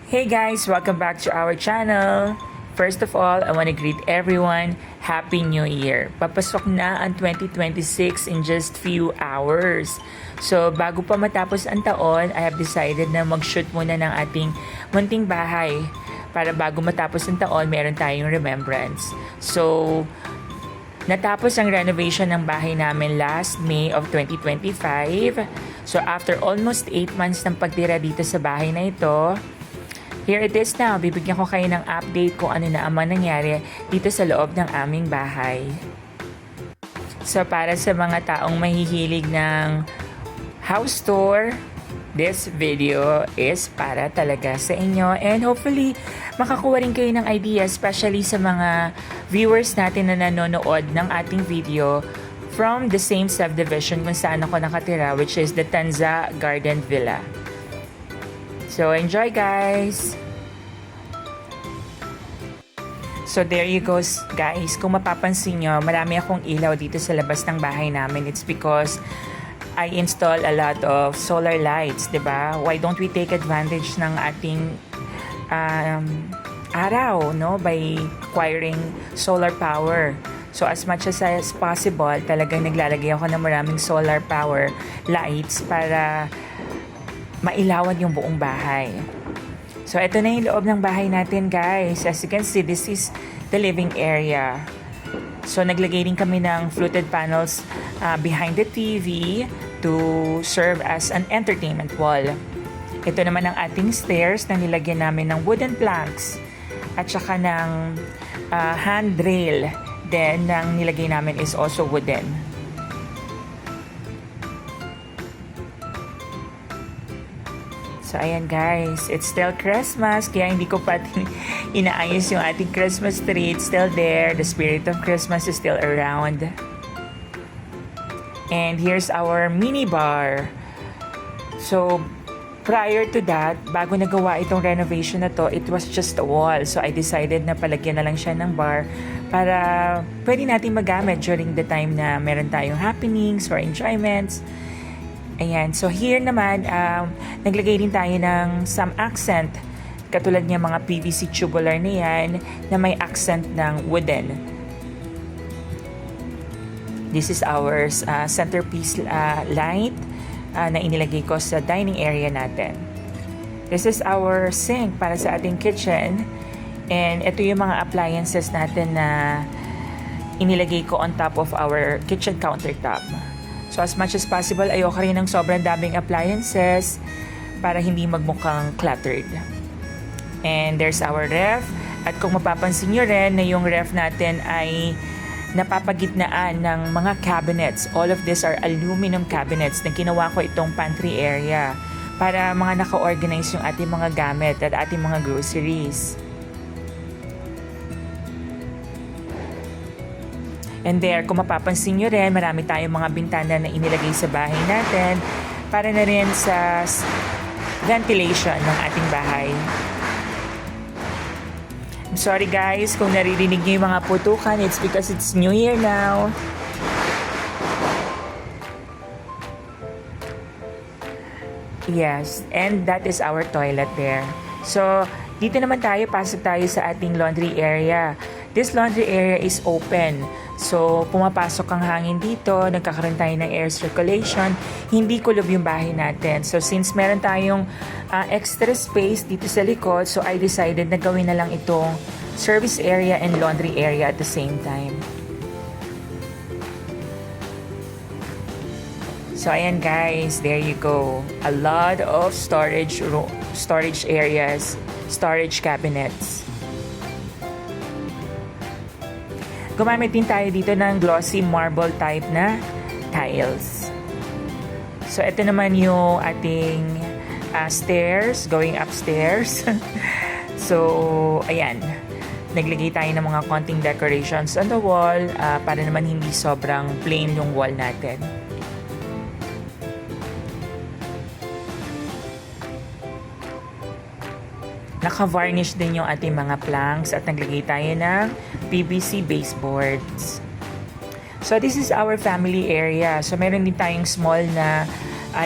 Hey guys, welcome back to our channel. First of all, I want to greet everyone, Happy New Year. Papasok na ang 2026 in just few hours. So, bago pa matapos ang taon, I have decided na mag-shoot muna ng ating munting bahay. Para bago matapos ang taon, meron tayong remembrance. So, natapos ang renovation ng bahay namin last May of 2025. So, after almost 8 months ng pagtira dito sa bahay na ito, here it is now. Bibigyan ko kayo ng update kung ano na ang nangyari dito sa loob ng aming bahay. So para sa mga taong mahihilig ng house tour, this video is para talaga sa inyo. And hopefully, makakuha rin kayo ng idea, especially sa mga viewers natin na nanonood ng ating video from the same subdivision kung saan ako nakatira, which is the Tanza Garden Villa. So, enjoy guys! So, there you go guys. Kung mapapansin nyo, marami akong ilaw dito sa labas ng bahay namin. It's because I install a lot of solar lights, diba? Why don't we take advantage ng ating araw, no? By acquiring solar power. So, as much as possible, talagang naglalagay ako ng maraming solar power lights para mailawan yung buong bahay. So, ito na yung loob ng bahay natin, guys. As you can see, this is the living area. So, naglagay rin kami ng fluted panels behind the TV to serve as an entertainment wall. Ito naman ang ating stairs na nilagyan namin ng wooden planks at saka ng handrail. Then, ang nilagay namin is also wooden. So, ayan guys, it's still Christmas, kaya hindi ko pa inaayos yung ating Christmas tree. It's still there. The spirit of Christmas is still around. And here's our mini bar. So, prior to that, bago nagawa itong renovation na to, it was just a wall. So, I decided na palagyan na lang siya ng bar para pwede natin magamit during the time na meron tayong happenings or enjoyments. Ayan. So, here naman, naglagay din tayo ng some accent. Katulad niya mga PVC tubular na yan na may accent ng wooden. This is our centerpiece light na inilagay ko sa dining area natin. This is our sink para sa ating kitchen. And ito yung mga appliances natin na inilagay ko on top of our kitchen countertop. So as much as possible, ayoko rin ng sobrang daming appliances para hindi magmukhang cluttered. And there's our ref. At kung mapapansin nyo rin na yung ref natin ay napapagitnaan ng mga cabinets. All of these are aluminum cabinets na ginawa ko itong pantry area para mga naka-organize yung ating mga gamit at ating mga groceries. And there, kung mapapansin nyo rin, marami tayong mga bintana na inilagay sa bahay natin para na rin sa ventilation ng ating bahay. I'm sorry guys kung naririnig nyo yung mga putukan. It's because it's New Year now. Yes, and that is our toilet there. So, dito naman tayo, pasok tayo sa ating laundry area. This laundry area is open. So, pumapasok ang hangin dito, nagkakaroon tayo ng air circulation, hindi kulob yung bahay natin. So, since meron tayong extra space dito sa likod, so I decided na gawin na lang itong service area and laundry area at the same time. So, ayan guys, there you go. A lot of storage areas, storage cabinets. Gumamit din tayo dito ng glossy marble type na tiles. So, ito naman yung ating stairs, going upstairs. So, ayan. Naglagay tayo ng mga konting decorations on the wall para naman hindi sobrang plain yung wall natin. Naka-varnish din yung ating mga planks at naglagay tayo ng PVC baseboards. So this is our family area. So meron din tayong small na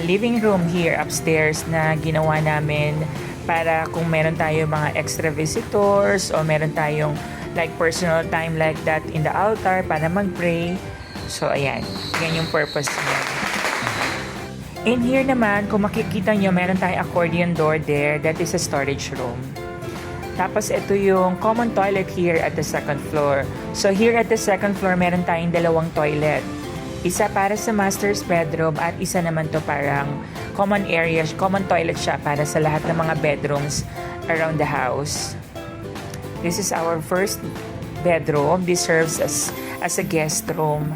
living room here upstairs na ginawa namin para kung meron tayo mga extra visitors o meron tayong like personal time like that in the altar para mag-pray. So ayan, yan yung purpose niya. In here naman, kung makikita nyo, meron tayong accordion door there. That is a storage room. Tapos ito yung common toilet here at the second floor. So here at the second floor, meron tayong dalawang toilet. Isa para sa master's bedroom at isa naman to parang common area, common toilet siya para sa lahat ng mga bedrooms around the house. This is our first bedroom. This serves as a guest room.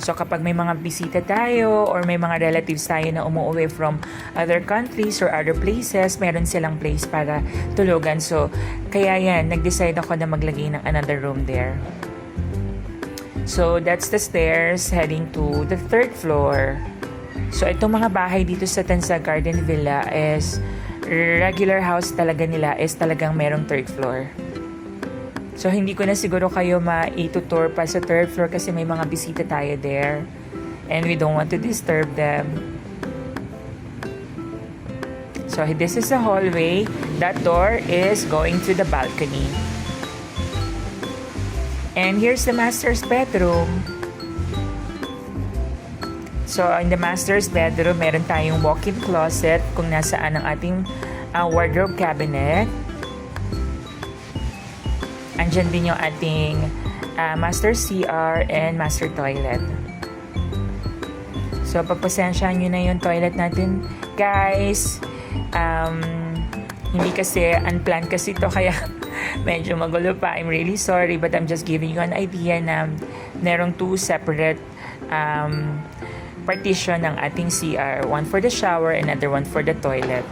So kapag may mga bisita tayo or may mga relatives tayo na umuwi from other countries or other places, meron silang place para tulugan. So kaya yan, nag-decide ako na maglagay ng another room there. So that's the stairs heading to the third floor. So itong mga bahay dito sa Tansag Garden Villa is regular house talaga nila, is talagang merong third floor. So, hindi ko na siguro kayo ma-itutour pa sa third floor kasi may mga bisita tayo there. And we don't want to disturb them. So, this is the hallway. That door is going to the balcony. And here's the master's bedroom. So, in the master's bedroom, meron tayong walk-in closet kung nasaan ang ating wardrobe cabinet. Andyan din yung ating master CR and master toilet. So, pagpasensyahan nyo na yung toilet natin, guys. Hindi kasi unplanned kasi to kaya medyo magulo pa. I'm really sorry but I'm just giving you an idea na merong two separate partition ng ating CR. One for the shower and another one for the toilet.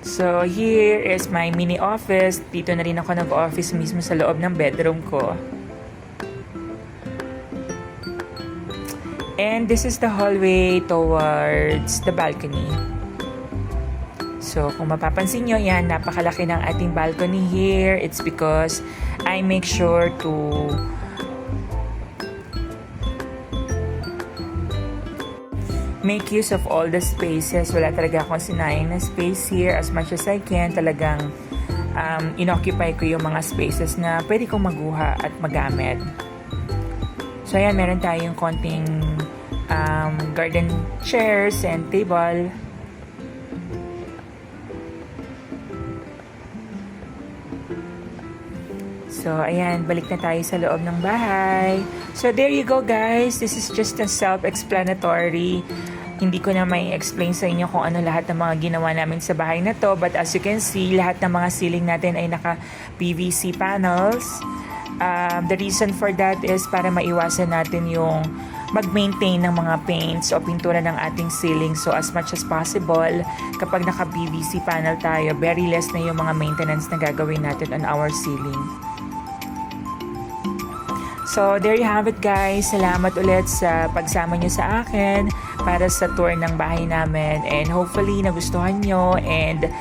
So, here is my mini office. Dito na rin ako nag-office mismo sa loob ng bedroom ko. And this is the hallway towards the balcony. So, kung mapapansin nyo, yan, napakalaki ng ating balcony here. It's because I make sure to make use of all the spaces. Wala talaga akong sinayang na space here. As much as I can, talagang inoccupy ko yung mga spaces na pwede kong maguha at magamit. So, ayan, meron tayong konting garden chairs and table. So, ayan, balik na tayo sa loob ng bahay. So, there you go, guys. This is just a self-explanatory. Hindi ko na may explain sa inyo kung ano lahat ng mga ginawa namin sa bahay na to. But as you can see, lahat ng mga ceiling natin ay naka-PVC panels. The reason for that is para maiwasan natin yung mag-maintain ng mga paints o pintura ng ating ceiling. So, as much as possible, kapag naka-PVC panel tayo, very less na yung mga maintenance na gagawin natin on our ceiling. So, there you have it, guys. Salamat ulit sa pagsama nyo sa akin para sa tour ng bahay namin. And hopefully, nagustuhan nyo. And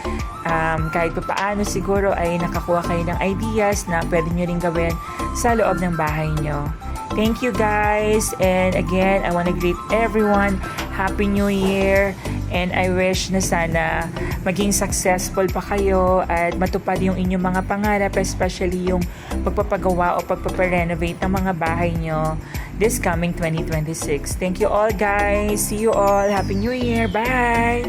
kahit pa paano siguro ay nakakuha kayo ng ideas na pwede nyo rin gawin sa loob ng bahay nyo. Thank you, guys. And again, I want to greet everyone. Happy New Year. And I wish na sana maging successful pa kayo at matupad yung inyong mga pangarap, especially yung pagpapagawa o pagpaparenovate ng mga bahay nyo this coming 2026. Thank you all, guys. See you all. Happy New Year. Bye!